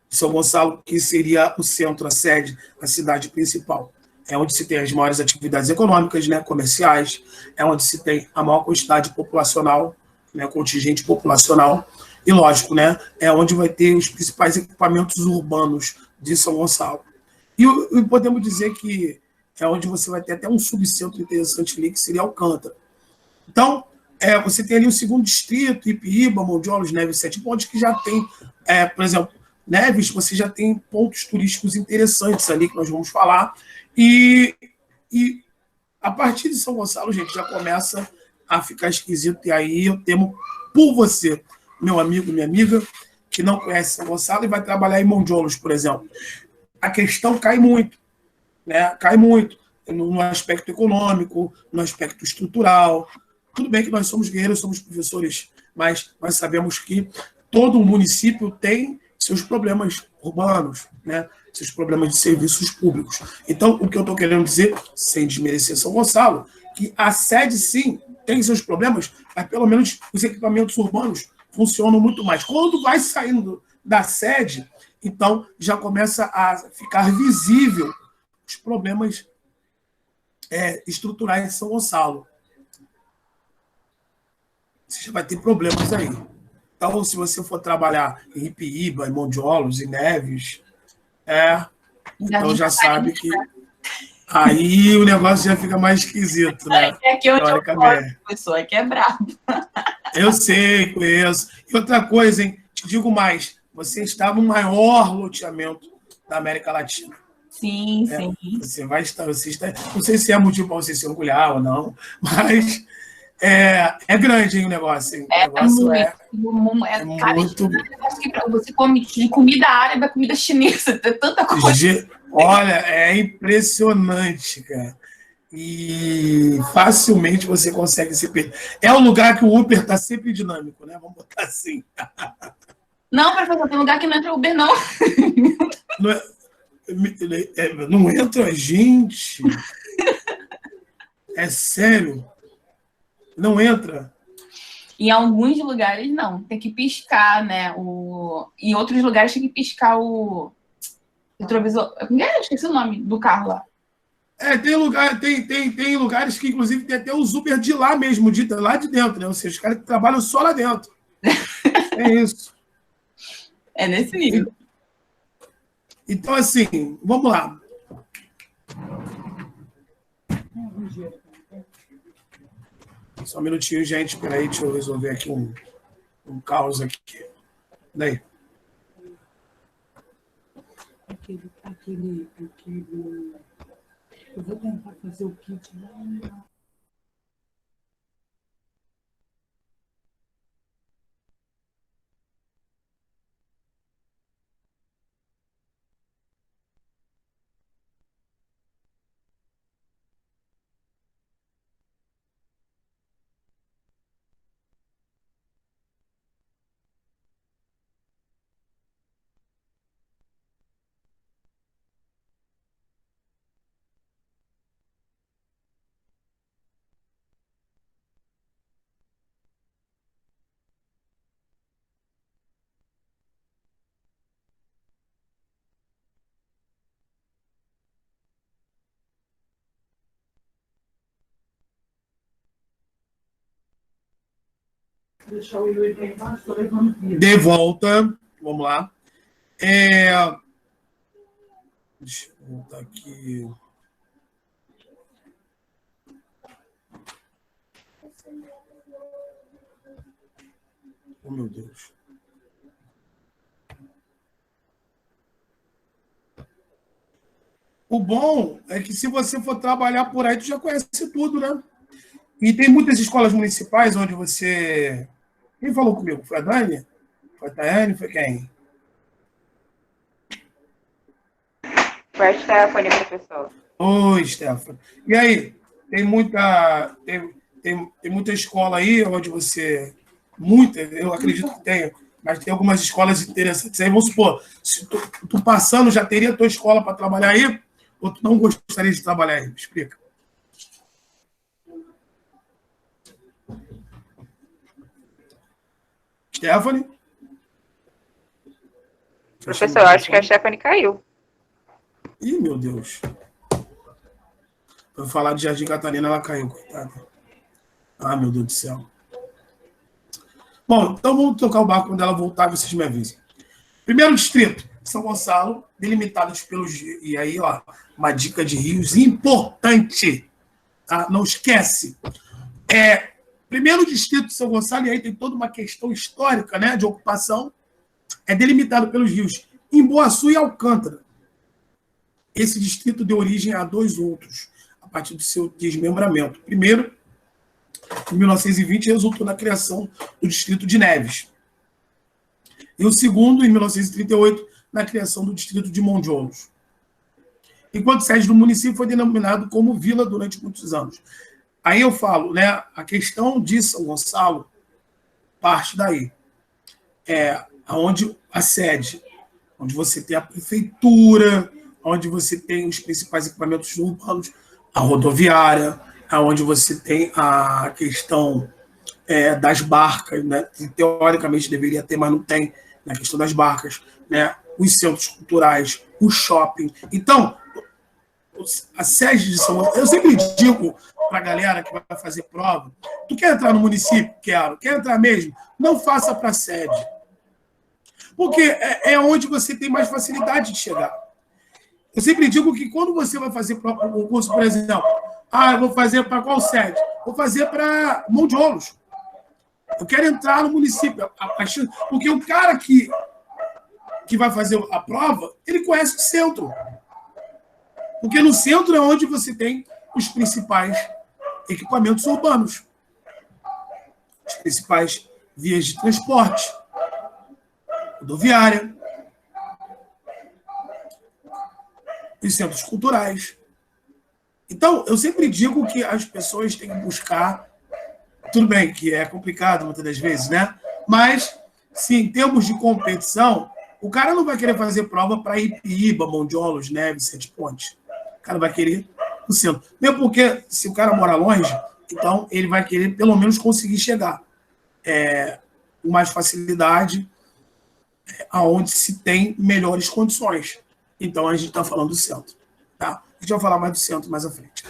São Gonçalo, que seria o centro, a sede, a cidade principal. É onde se tem as maiores atividades econômicas, né, comerciais, é onde se tem a maior quantidade populacional, né, contingente populacional, e lógico, né, é onde vai ter os principais equipamentos urbanos de São Gonçalo. E podemos dizer que é onde você vai ter até um subcentro interessante ali, que seria Alcântara. Então, você tem ali o segundo distrito, Ipiíba, Mondiolos, Neves, Sete Pontes, que já tem, por exemplo, Neves, você já tem pontos turísticos interessantes ali, que nós vamos falar, e, e a partir de São Gonçalo, gente, já começa a ficar esquisito, e aí eu temo por você, meu amigo, minha amiga, que não conhece São Gonçalo e vai trabalhar em Mondiolos, por exemplo. A questão cai muito, né? Cai muito no aspecto econômico, no aspecto estrutural. Tudo bem que nós somos guerreiros, somos professores, mas nós sabemos que todo município tem seus problemas urbanos, né? Seus problemas de serviços públicos. Então, o que eu estou querendo dizer, sem desmerecer São Gonçalo, que a sede, sim, tem seus problemas, mas pelo menos os equipamentos urbanos funcionam muito mais. Quando vai saindo da sede, então já começa a ficar visível os problemas estruturais de São Gonçalo. Você já vai ter problemas aí. Então, se você for trabalhar em Ipiíba, em Mondiolos, em Neves, então já sabe que aí o negócio já fica mais esquisito, né? É aqui onde eu moro, pessoa, que é brabo. Eu sei, conheço. E outra coisa, hein? Te digo mais, você está no maior loteamento da América Latina. Sim, sim. Você vai estar, não sei se é motivo para você se orgulhar ou não, mas é grande, hein, o negócio. Hein? O negócio muito. Que você come de comida árabe, comida chinesa, tem tanta coisa. Olha, é impressionante, cara. E facilmente você consegue se perder. É um lugar que o Uber está sempre dinâmico, né? Vamos botar assim. Não, professor, tem lugar que não entra Uber, não. Não entra gente. É sério. Não entra. Em alguns lugares, não. Tem que piscar, né? Em outros lugares, tem que piscar o retrovisor. Esqueci o nome do carro lá. Tem lugares que, inclusive, tem até os Uber de lá mesmo, lá de dentro, né? Ou seja, os caras que trabalham só lá dentro. É isso. É nesse nível. Então, assim, vamos lá. Só um minutinho, gente. Peraí, deixa eu resolver aqui um caos aqui. Daí. Aquele. Eu vou tentar fazer o kit lá. Deixar o Yuri aí embaixo, estou levando vida. De volta. Vamos lá. Deixa eu voltar aqui. Oh, meu Deus. O bom é que se você for trabalhar por aí, tu já conhece tudo, né? E tem muitas escolas municipais onde você... Quem falou comigo? Foi a Dani? Foi a Tayane? Foi quem? Foi a Stephanie, professor. Oi, Stefano. E aí, tem muita escola aí onde você... Muita, eu acredito que tenha, mas tem algumas escolas interessantes aí. Vamos supor, se tu passando, já teria a tua escola para trabalhar aí? Ou tu não gostaria de trabalhar aí? Me explica. Stephanie? Professor, eu acho que a Stephanie caiu. Ih, meu Deus. Pra falar de Jardim Catarina, ela caiu, coitada. Ah, meu Deus do céu. Bom, então vamos tocar o barco quando ela voltar, vocês me avisem. Primeiro distrito, São Gonçalo, delimitados pelos... E aí, ó, uma dica de rios importante. Tá? Não esquece. Primeiro distrito de São Gonçalo, e aí tem toda uma questão histórica, né, de ocupação, é delimitado pelos rios Imboaçu e Alcântara. Esse distrito deu origem a 2 outros, a partir do seu desmembramento. Primeiro, em 1920, resultou na criação do distrito de Neves. E o segundo, em 1938, na criação do distrito de Mondiolos. Enquanto sede do município foi denominado como vila durante muitos anos. Aí eu falo, né, a questão de São Gonçalo parte daí. Onde a sede, onde você tem a prefeitura, onde você tem os principais equipamentos urbanos, a rodoviária, onde você tem a questão das barcas, né, que teoricamente deveria ter, mas não tem, na questão das barcas, né, os centros culturais, o shopping. Então, a sede de São Gonçalo, eu sempre digo para a galera que vai fazer prova, tu quer entrar no município? Quer entrar mesmo? Não faça para a sede. Porque é onde você tem mais facilidade de chegar. Eu sempre digo que quando você vai fazer um concurso, por exemplo, eu vou fazer para qual sede? Vou fazer para Mondiolos. Eu quero entrar no município. Porque o cara que vai fazer a prova, ele conhece o centro. Porque no centro é onde você tem os principais equipamentos urbanos, as principais vias de transporte, rodoviária, os centros culturais. Então, eu sempre digo que as pessoas têm que buscar, tudo bem que é complicado muitas das vezes, né? Mas, se em termos de competição, o cara não vai querer fazer prova para Ipiíba, Mondiolos, Neves, Sete Pontes. O cara vai querer no centro. Mesmo porque, se o cara mora longe, então ele vai querer pelo menos conseguir chegar com mais facilidade aonde se tem melhores condições. Então, a gente está falando do centro. Tá? A gente vai falar mais do centro mais à frente.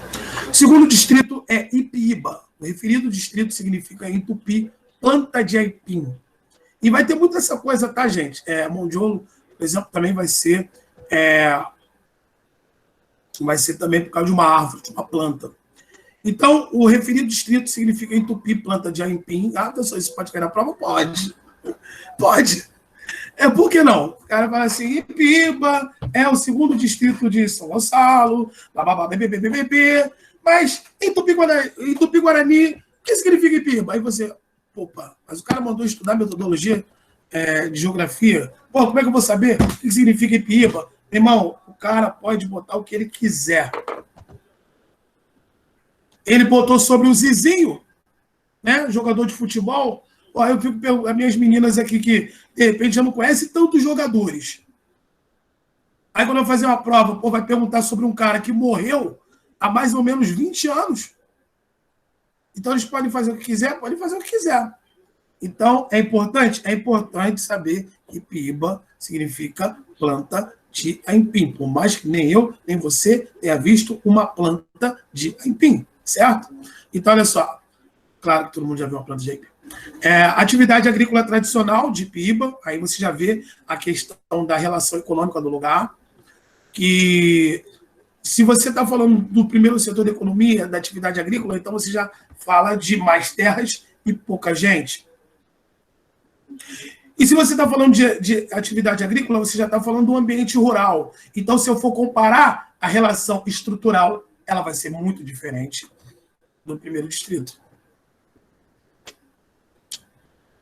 O segundo distrito é Ipiíba. O referido distrito significa, em tupi, planta de aipim. E vai ter muita essa coisa, tá, gente? Mondiolo, por exemplo, também vai ser também por causa de uma árvore, de uma planta. Então, o referido distrito significa, em tupi, planta de aipim. Pessoal, isso pode cair na prova? Pode. Pode. Por que não? O cara fala assim, Ipiíba é o segundo distrito de São Gonçalo, BBBBBB, mas em Tupi-Guarani, o que significa Ipiíba? Aí você, mas o cara mandou estudar metodologia de geografia. Como é que eu vou saber o que significa Ipiíba? Irmão, o cara pode botar o que ele quiser. Ele botou sobre o Zizinho, né, jogador de futebol. Eu fico as minhas meninas aqui que, de repente, já não conhecem tantos jogadores. Aí, quando eu fazer uma prova, vai perguntar sobre um cara que morreu há mais ou menos 20 anos. Então, eles podem fazer o que quiser? Podem fazer o que quiser. Então, é importante? É importante saber que Ipiíba significa planta de aipim. Por mais que nem eu, nem você tenha visto uma planta de aipim, certo? Então, olha só. Claro que todo mundo já viu uma planta de aipim. Atividade agrícola tradicional de Ipiíba, aí você já vê a questão da relação econômica do lugar, que se você está falando do primeiro setor da economia, da atividade agrícola, então você já fala de mais terras e pouca gente. E se você está falando de atividade agrícola, você já está falando do ambiente rural. Então, se eu for comparar a relação estrutural, ela vai ser muito diferente do primeiro distrito.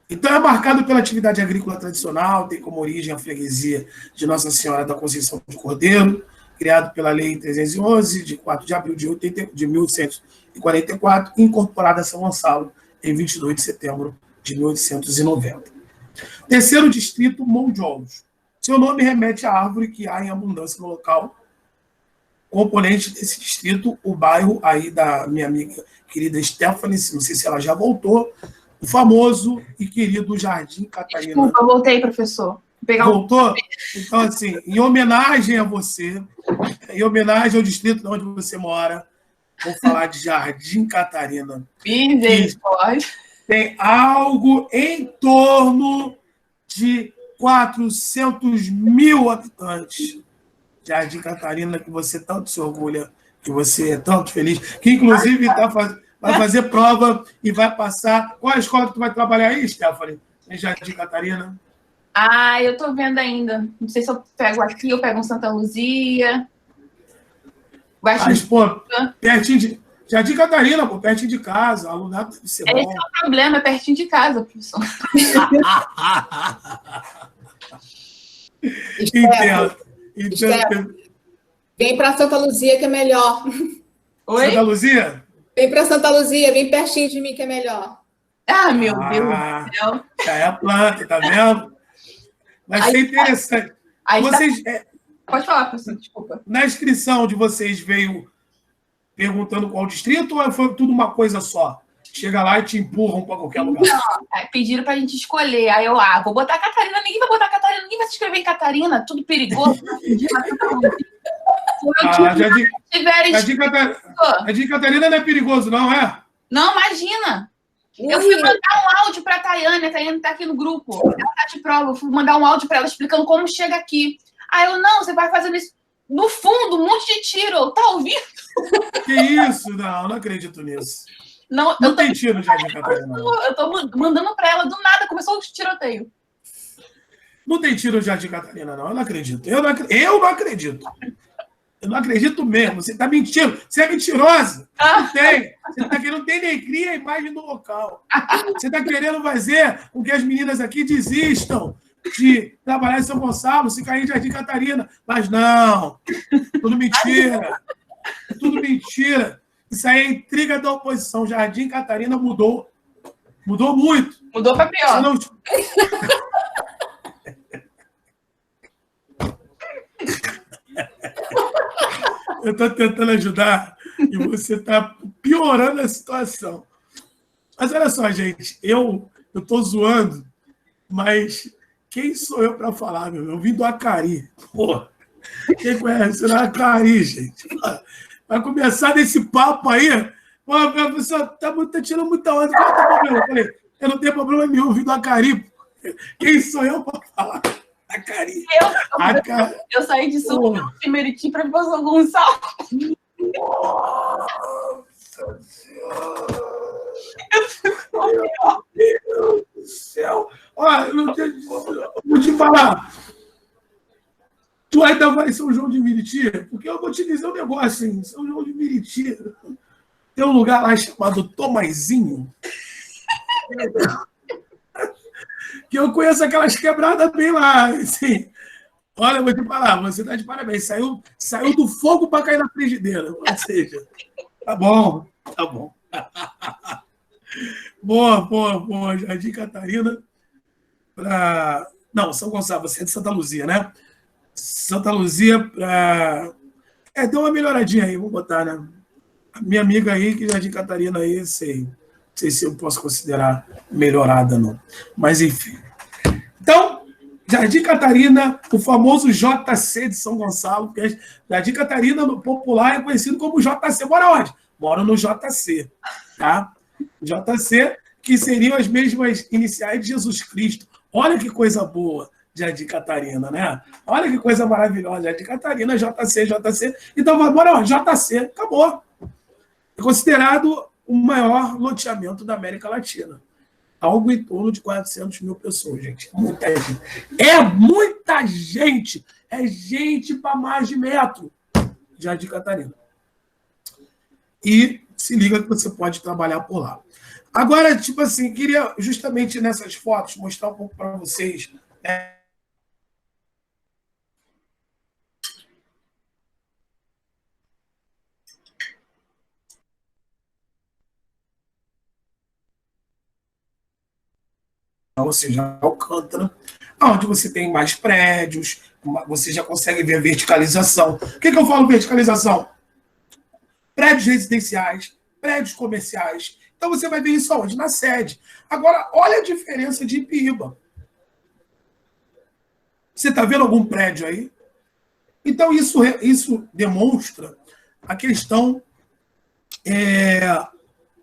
Então, é marcado pela atividade agrícola tradicional, tem como origem a freguesia de Nossa Senhora da Conceição de Cordeiro, criado pela Lei 311, de 4 de abril de 1844, e incorporada a São Gonçalo em 22 de setembro de 1890. Terceiro distrito, Mondiolos. Seu nome remete à árvore que há em abundância no local. Componente desse distrito, o bairro aí da minha amiga querida Stephanie, não sei se ela já voltou, o famoso e querido Jardim Catarina. Desculpa, eu voltei, professor. Pegar um... Voltou? Então, assim, em homenagem a você, em homenagem ao distrito onde você mora, vou falar de Jardim Catarina. Misericórdia. Tem algo em torno de 400 mil habitantes. Jardim Catarina, que você tanto se orgulha, que você é tanto feliz, que inclusive vai fazer prova e vai passar. Qual é a escola que tu vai trabalhar aí, Stephanie? Em Jardim Catarina? Ah, eu tô vendo ainda. Não sei se eu pego aqui, eu pego um Santa Luzia. Mas, pô, pertinho de... Jardim Catarina, pô, pertinho de casa, alugado deve ser bom. Esse é o problema, é pertinho de casa, professor. Entendo. Vem para Santa Luzia, que é melhor. Oi? Santa Luzia? Vem para Santa Luzia, vem pertinho de mim, que é melhor. Ah, meu Deus do céu. Já é a planta, tá vendo? Vai ser interessante. Aí Vocês, pode falar, professor, desculpa. na inscrição de vocês veio perguntando qual distrito ou foi tudo uma coisa só? Chega lá e te empurram para qualquer lugar. Não, pediram pra gente escolher. Aí eu, vou botar Catarina. Ninguém vai botar Catarina, ninguém vai se inscrever em Catarina. Tudo perigoso. Jardim Catarina não é perigoso, não é? Não, imagina. Eu fui mandar um áudio pra Tayane. A Tayane tá aqui no grupo. Ela tá de prova. Eu fui mandar um áudio pra ela explicando como chega aqui. Aí eu, não, você vai fazendo isso. No fundo, um monte de tiro. Tá ouvindo? Que isso? Não acredito nisso. Não tem tiro no Jardim Catarina. Não. Eu tô mandando pra ela do nada. Começou o tiroteio. Não tem tiro no Jardim Catarina, não. Eu não acredito. Eu não acredito. Eu não acredito mesmo. Você tá mentindo. Você é mentirosa. Não tem. Você tá querendo denegrir a imagem do local. Você tá querendo fazer com que as meninas aqui desistam de trabalhar em São Gonçalo, se cair em Jardim Catarina. Mas não. Tudo mentira. Tudo mentira. Isso aí é intriga da oposição. Jardim Catarina mudou. Mudou muito. Mudou para pior. Não... Eu estou tentando ajudar e você está piorando a situação. Mas olha só, gente. Eu estou zoando, mas quem sou eu para falar, meu? Eu vim do Acari. Pô, quem conhece o Acari, gente? Vai começar desse papo aí. Pô, professor, tá tirando muita onda. Qual é o problema? Eu falei, eu não tenho problema nenhum, eu vim do Acari. Quem sou eu para falar? Acari. Eu saí de São Paulo de Meriti para São Gonçalo. Nossa Senhora! Meu Deus do céu! Olha, eu vou te falar. Tu ainda vai em São João de Meriti? Porque eu vou te dizer um negócio, assim. São João de Meriti tem um lugar lá chamado Tomazinho. Que eu conheço aquelas quebradas bem lá, assim. Olha, eu vou te falar, você está de parabéns. Saiu do fogo para cair na frigideira. Ou seja, tá bom, tá bom. Boa. Jardim Catarina. Não, São Gonçalo, você é de Santa Luzia, né? Santa Luzia para... deu uma melhoradinha aí, vou botar, né? A minha amiga aí, que Jardim Catarina aí, sei. Não sei se eu posso considerar melhorada, não. Mas, enfim. Então, Jardim Catarina, o famoso JC de São Gonçalo, porque Jardim Catarina, no popular, é conhecido como JC. Mora onde? Mora no JC, tá? JC, que seriam as mesmas iniciais de Jesus Cristo. Olha que coisa boa, Jardim Catarina, né? Olha que coisa maravilhosa, Jardim Catarina, JC. Então, mora onde? JC, acabou. É considerado o maior loteamento da América Latina. Algo em torno de 400 mil pessoas, gente. Muita gente. É muita gente. É gente para mais de metro. Jardim Catarina. E se liga que você pode trabalhar por lá. Agora, tipo assim, queria justamente nessas fotos mostrar um pouco para vocês. Ou seja, Alcântara, onde você tem mais prédios, você já consegue ver a verticalização. O que eu falo verticalização? Prédios residenciais, prédios comerciais. Então você vai ver isso aonde? Na sede. Agora, olha a diferença de Ipiíba. Você está vendo algum prédio aí? Então, isso demonstra a questão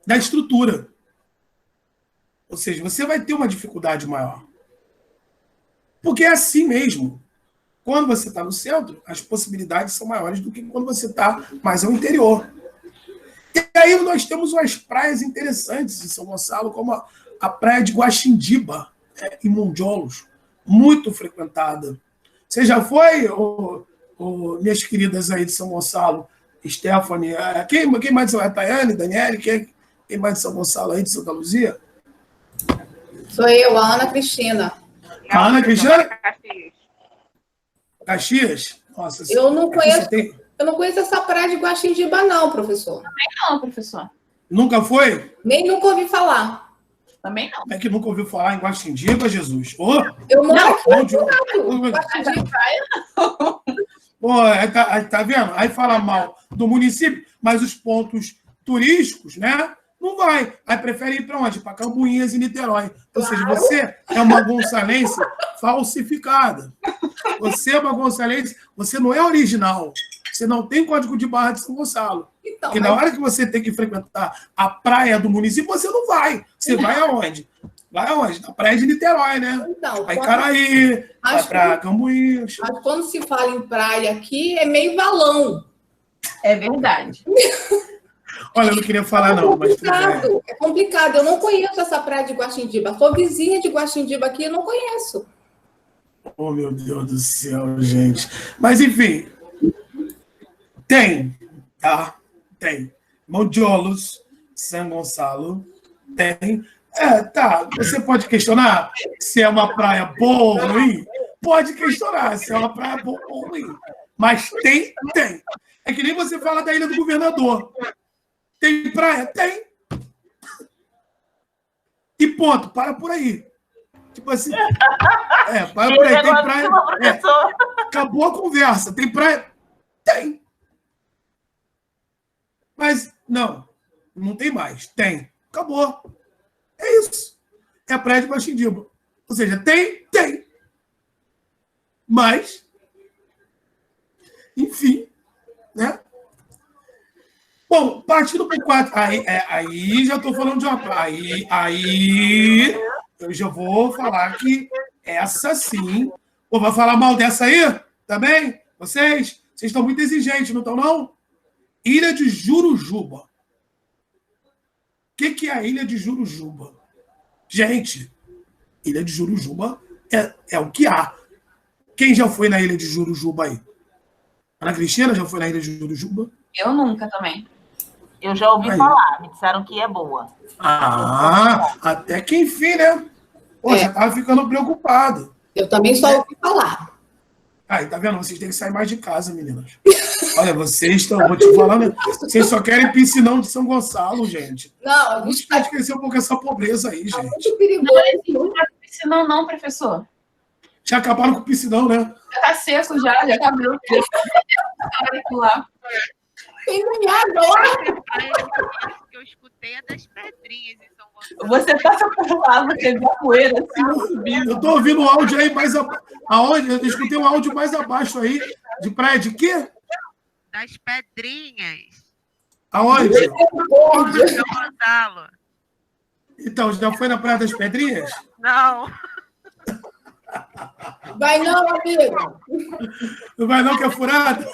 da estrutura. Ou seja, você vai ter uma dificuldade maior. Porque é assim mesmo. Quando você está no centro, as possibilidades são maiores do que quando você está mais ao interior. E aí nós temos umas praias interessantes em São Gonçalo, como a praia de Guaxindiba, em Monjolos, muito frequentada. Você já foi, minhas queridas aí de São Gonçalo, Stephanie, quem mais de São Gonçalo? Tayane, Daniele, quem mais de São Gonçalo aí, de Santa Luzia? Sou eu, a Ana Cristina. A Ana Cristina? Caxias? Nossa, Eu não conheço. tem... Eu não conheço essa praia de Guaxindiba, não, professor. Também não, professor. Nunca foi? Nem nunca ouvi falar. Também não. É que nunca ouviu falar em Guaxindiba, Jesus? Oh, Eu moro aqui onde... no lado. Guaxindiba. Pô, tá vendo? Aí fala mal do município, mas os pontos turísticos, né? Não vai. Aí prefere ir para onde? Para Cambuinhas e Niterói. Ou seja, você é uma gonçalense falsificada. Você é uma gonçalense, você não é original. Você não tem código de barra de São Gonçalo. Então, Porque na hora que você tem que frequentar a praia do município, você não vai. Você vai aonde? Vai aonde? Na praia de Niterói, né? Então, vai Caraí, vai para Cambuinhas. Mas quando se fala em praia aqui, é meio valão. É verdade. Olha, eu não queria falar, não. Mas É complicado. Eu não conheço essa praia de Guaxindiba. Sou vizinha de Guaxindiba aqui, eu não conheço. Oh, meu Deus do céu, gente. Mas, enfim, tem, tá? Tem. Monjolos, São Gonçalo, tem. Tá. Você pode questionar se é uma praia boa ou ruim? Pode questionar se é uma praia boa ou ruim. Mas tem. É que nem você fala da Ilha do Governador. Tem praia? Tem. E ponto. Para por aí. Tipo assim. Para por aí. Tem praia. Acabou a conversa. Tem praia? Tem. Mas não tem mais. Tem. Acabou. É isso. É a praia de Guaxindiba. Ou seja, tem. Mas, enfim, né? Bom, partindo para o 4. Aí já estou falando de uma praia. Aí eu já vou falar que essa sim. Pô, vai falar mal dessa aí também? Vocês estão muito exigentes, não estão, não? Ilha de Jurujuba. O que é a Ilha de Jurujuba? Gente, Ilha de Jurujuba é o que há. Quem já foi na Ilha de Jurujuba aí? Ana Cristina já foi na Ilha de Jurujuba? Eu nunca também. Eu já ouvi falar, me disseram que é boa. Até que enfim, né? Pô, já estava ficando preocupado. Eu também só ouvi falar. Aí, tá vendo? Vocês têm que sair mais de casa, meninas. Olha, vocês estão, vou te falando, vocês só querem piscinão de São Gonçalo, gente. Não, a gente pode esquecer um pouco essa pobreza aí, gente. muito perigoso. Não existe piscinão, não, professor. Já acabaram com o piscinão, né? Já tá seco, já acabou. Lá. Tem agora. Que eu escutei é das pedrinhas em São Gonçalo. Você passa por lá, você vê a poeira assim, subindo. Eu tô ouvindo o áudio aí mais aonde? Eu escutei um áudio mais abaixo aí, de praia de quê? Das pedrinhas. Aonde? São Gonçalo. Então, já foi na Praia das Pedrinhas? Não. Vai não, amigo. Não vai não, que é furado?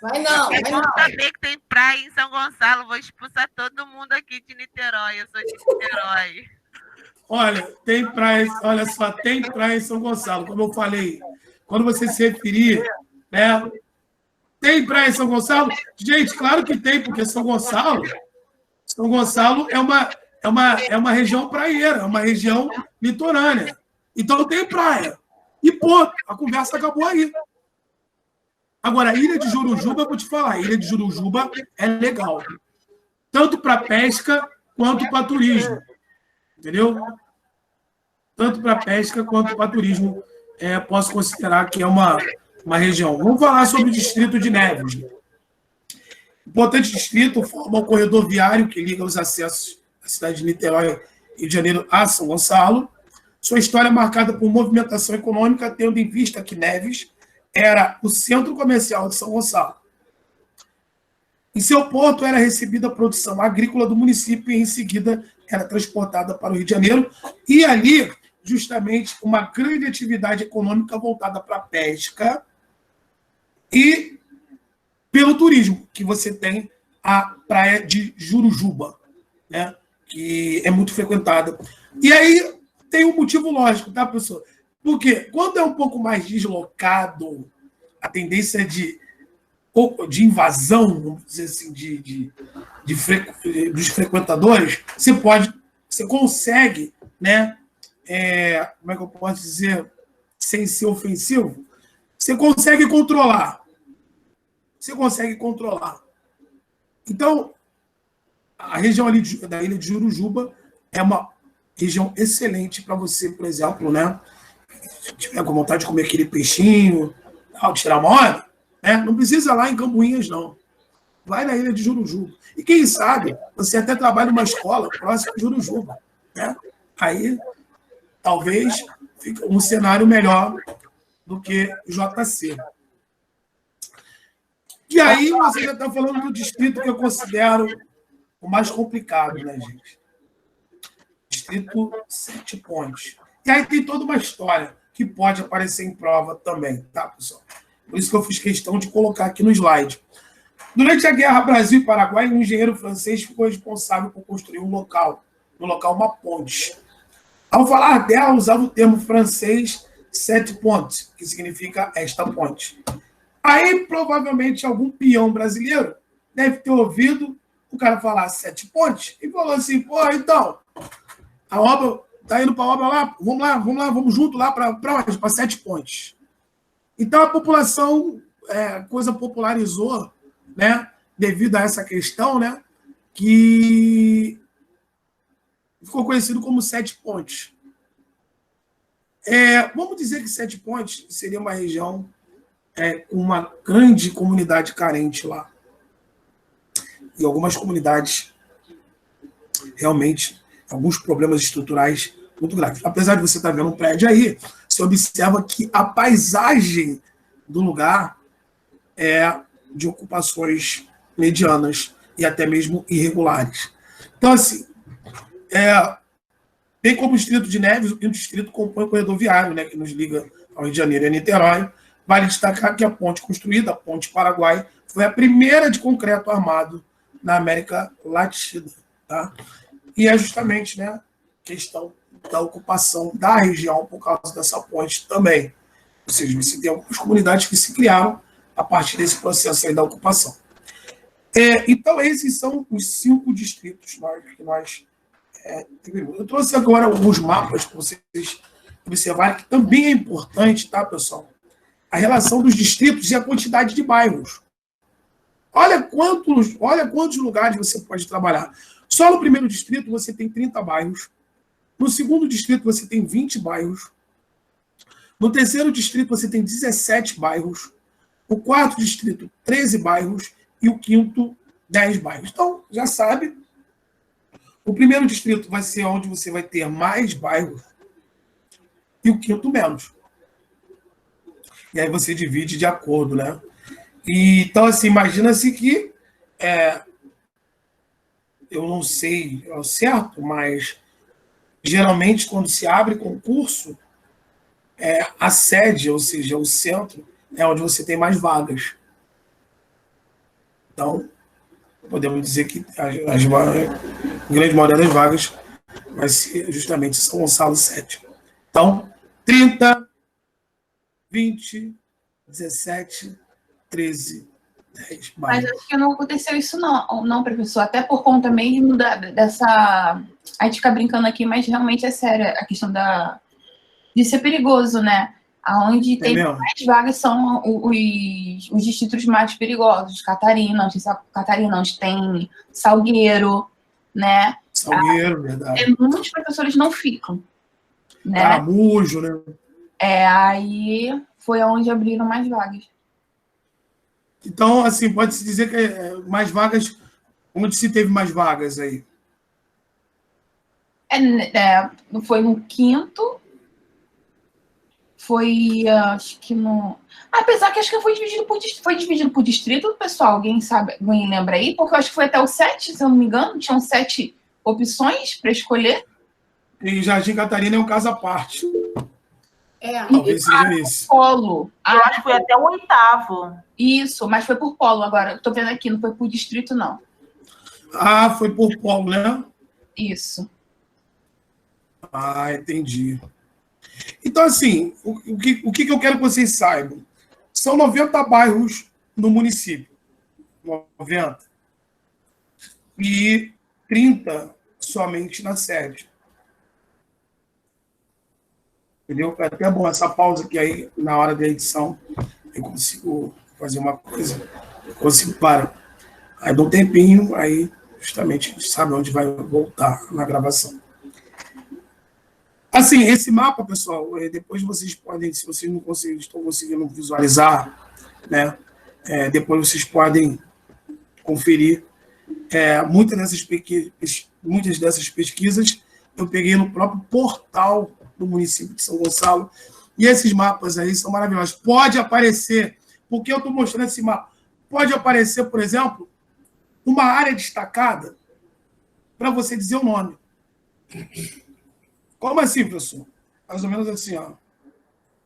Vai não, vai Eu não. vou saber que tem praia em São Gonçalo. Vou expulsar todo mundo aqui de Niterói. Eu sou de Niterói. Olha, tem praia, olha só, tem praia em São Gonçalo. Como eu falei, quando você se referir, né? Tem praia em São Gonçalo? Gente, claro que tem, porque São Gonçalo é uma região praieira, é uma região litorânea. Então tem praia. E ponto, a conversa acabou aí. Agora, a Ilha de Jurujuba, eu vou te falar, a Ilha de Jurujuba é legal. Tanto para pesca quanto para turismo. Entendeu? Tanto para pesca quanto para turismo, posso considerar que é uma região. Vamos falar sobre o distrito de Neves. Importante distrito, forma o corredor viário que liga os acessos à cidade de Niterói e Rio de Janeiro a São Gonçalo. Sua história é marcada por movimentação econômica, tendo em vista que Neves era o centro comercial de São Gonçalo. Em seu porto era recebida a produção agrícola do município e, em seguida, era transportada para o Rio de Janeiro. E ali, justamente, uma grande atividade econômica voltada para a pesca e pelo turismo, que você tem a praia de Jurujuba, né, que é muito frequentada. E aí tem um motivo lógico, tá, professor? Porque quando é um pouco mais deslocado, a tendência de invasão, vamos dizer assim, dos frequentadores, você consegue, né? Como é que eu posso dizer, sem ser ofensivo? Você consegue controlar. Então, a região ali da ilha de Jurujuba é uma região excelente para você, por exemplo, né? Se tiver com vontade de comer aquele peixinho, tirar uma hora, né? Não precisa ir lá em Cambuinhas, não. Vai na ilha de Jurujuba. E quem sabe, você até trabalha numa escola próxima de Jurujuba, né? Aí, talvez, fique um cenário melhor do que JC. E aí, você já está falando do distrito que eu considero o mais complicado, né, gente? Distrito 7 Pontes. E aí tem toda uma história que pode aparecer em prova também, tá, pessoal? Por isso que eu fiz questão de colocar aqui no slide. Durante a Guerra Brasil e Paraguai, um engenheiro francês ficou responsável por construir no local uma ponte. Ao falar dela, usava o termo francês Sept Pontes, que significa esta ponte. Aí, provavelmente, algum peão brasileiro deve ter ouvido o cara falar 7 pontes e falou assim, pô, então, a obra, tá indo para a obra lá, vamos junto lá para onde? Para 7 pontes. Então, a população, coisa popularizou, né, devido a essa questão, né, que ficou conhecido como 7 pontes. Vamos dizer que 7 pontes seria uma região com uma grande comunidade carente lá. E algumas comunidades, realmente, alguns problemas estruturais muito graves. Apesar de você estar vendo um prédio aí, você observa que a paisagem do lugar é de ocupações medianas e até mesmo irregulares. Então, assim, bem como o distrito de Neves, o distrito compõe o corredor viário, né, que nos liga ao Rio de Janeiro e a Niterói. Vale destacar que a ponte construída, a Ponte Paraguai, foi a primeira de concreto armado na América Latina. Tá? E é justamente, né, questão da ocupação da região por causa dessa ponte também. Ou seja, você tem algumas comunidades que se criaram a partir desse processo aí da ocupação. Então, esses são os 5 distritos que nós eu trouxe agora alguns mapas para vocês observarem, que também é importante, tá, pessoal? A relação dos distritos e a quantidade de bairros. Olha quantos lugares você pode trabalhar. Só no primeiro distrito você tem 30 bairros. No segundo distrito você tem 20 bairros. No terceiro distrito você tem 17 bairros. No quarto distrito, 13 bairros. E o quinto, 10 bairros. Então, já sabe, o primeiro distrito vai ser onde você vai ter mais bairros e o quinto menos. E aí você divide de acordo, né? Então, assim, imagina-se que eu não sei ao certo, mas geralmente quando se abre concurso, a sede, ou seja, o centro, é onde você tem mais vagas. Então, podemos dizer que a grande maioria das vagas vai ser justamente São Gonçalo 7. Então, 30, 20, 17, 13, 10. Mas acho que não aconteceu isso não, professor. Até por conta mesmo dessa... A gente fica brincando aqui, mas realmente é sério a questão de ser perigoso, né? Onde tem mais vagas são os distritos mais perigosos. Catarina, onde tem Salgueiro, né? Salgueiro, verdade. Muitos professores não ficam, né? Caramujo, né? Aí foi onde abriram mais vagas. Então, assim, pode-se dizer que mais vagas... Onde se teve mais vagas aí? Foi no quinto Foi, acho que no... Apesar que acho que foi dividido por distrito, pessoal. Alguém sabe, alguém lembra aí? Porque eu acho que foi até o 7, se eu não me engano. Tinham 7 opções para escolher. E Jardim Catarina é um caso à parte. Talvez seja esse. Polo. Eu acho que foi até o 8º. Isso, mas foi por polo agora. Estou vendo aqui, não foi por distrito, não. Foi por polo, né? Isso. Entendi. Então, assim, o que eu quero que vocês saibam? São 90 bairros no município. 90. E 30 somente na sede. Entendeu? É até bom essa pausa que aí, na hora da edição, eu consigo fazer uma coisa. Eu consigo parar. Aí dou um tempinho, aí justamente a gente sabe onde vai voltar na gravação. Assim, esse mapa, pessoal, depois vocês podem, se vocês não estão conseguindo visualizar, né, depois vocês podem conferir. Muitas dessas pesquisas eu peguei no próprio portal do município de São Gonçalo, e esses mapas aí são maravilhosos. Pode aparecer, porque eu estou mostrando esse mapa, pode aparecer, por exemplo, uma área destacada para você dizer o nome. Como assim, professor? Mais ou menos assim, ó.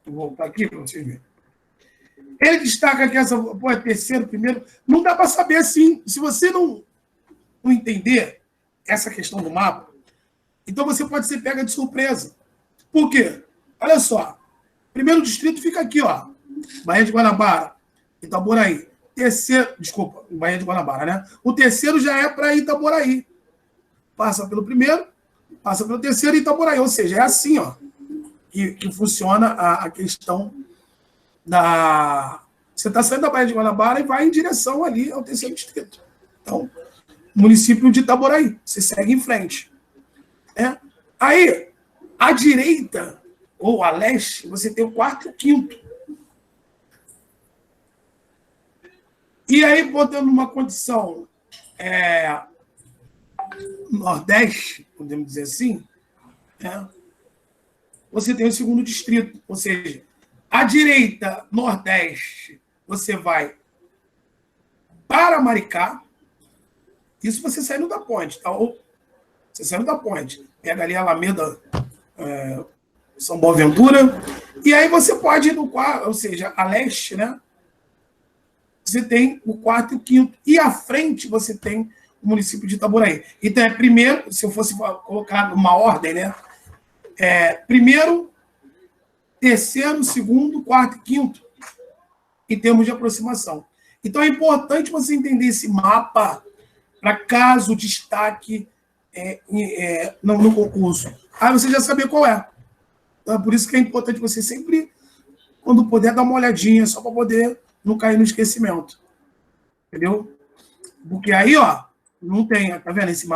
Vou voltar aqui para vocês verem. Ele destaca que essa é terceiro, primeiro. Não dá para saber assim. Se você não entender essa questão do mapa, então você pode ser pega de surpresa. Por quê? Olha só. Primeiro distrito fica aqui, ó. Baía de Guanabara, Itaboraí. Desculpa, Baía de Guanabara, né? O terceiro já é para Itaboraí. Passa pelo primeiro, passa pelo terceiro e Itaboraí. Ou seja, é assim, ó, que funciona a questão da... Você está saindo da Baía de Guanabara e vai em direção ali ao terceiro distrito. Então, município de Itaboraí. Você segue em frente. Aí, à direita, ou a leste, você tem o 4º e o 5º. E aí, botando uma condição nordeste, podemos dizer assim, você tem o 2º distrito. Ou seja, à direita, nordeste, você vai para Maricá. Isso você saindo da ponte, tá? Ou você saindo da ponte, pega ali a Alameda São Boaventura, e aí você pode ir no 4º, ou seja, a leste, né? Você tem o 4º e o 5º. E à frente você tem o município de Itaboraí. Então, primeiro, se eu fosse colocar numa ordem, né? Primeiro, terceiro, 2º, 4º e 5º, em termos de aproximação. Então, é importante você entender esse mapa para caso destaque no concurso. Aí você já saber qual é. Então, é por isso que é importante você sempre, quando puder, dar uma olhadinha, só para poder não cair no esquecimento. Entendeu? Porque aí, ó, não tem, tá vendo esse mapa?